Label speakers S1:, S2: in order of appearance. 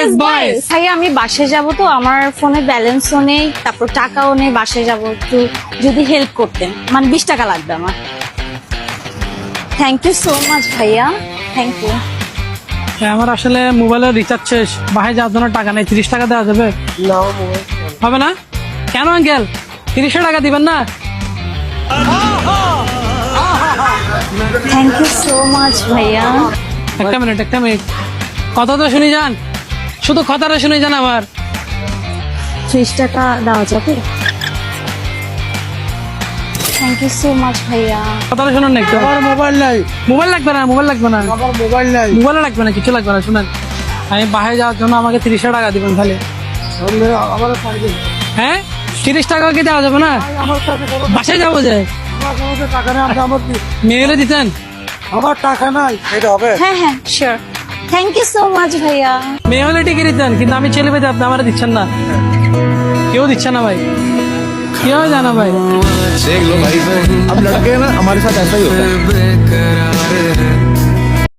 S1: is boys. ভাইয়া আমি বাসে যাব তো আমার ফোনে ব্যালেন্সও নেই, তারপর টাকাও নেই, বাসে যাব, একটু যদি হেল্প করতেন, মানে 20 টাকা লাগবে আমার। থ্যাংক ইউ সো মাচ ভাইয়া, থ্যাংক ইউ।
S2: আমার আসলে মোবাইলের রিচার্জ শেষ, বাসায় যাওয়ার জন্য টাকা নেই। 30 টাকা দেওয়া যাবে? হবে না কেন আঙ্কেল? 30 টাকা দিবেন না?
S1: থ্যাংক ইউ সো মাচ ভাইয়া।
S2: একটা মিনিট, কথাটা শুনে যান, শুধু কথাটা শুনে যান। আবার
S1: 30 টাকা দেওয়া যাবে? থ্যাংক ইউ সো মাচ ভাইয়া।
S2: কথাটা শুনুন না একটু।
S3: আমার মোবাইল নাই,
S2: মোবাইল লাগবে না,
S3: আমার মোবাইল নাই।
S2: মোবাইল লাগবে না, কিছু লাগবে না। শুনেন, আমি বাসায় যাওয়ার জন্য আমাকে 30 টাকা দিবেন খালি।
S3: আমার কাছে
S2: হ্যাঁ 30 টাকা কি দেওয়া যাবে না? বাসায় যাবো যে
S3: টাকা নেই, আমার
S2: মেয়েলে দিতেন।
S3: আমার টাকা নাই। এটা হবে?
S1: হ্যাঁ হ্যাঁ sure. Thank you so much ভাইয়া।
S2: মেয়ে হলে টিকে দিতেন, কিন্তু আমি ছেলে পেতে আপনি আমার দিচ্ছেন না। কেউ দিচ্ছে না ভাই, কেউ জানা ভাই।
S3: देख लो भाई, अब लड़के ना हमारे साथ ऐसा ही होता है।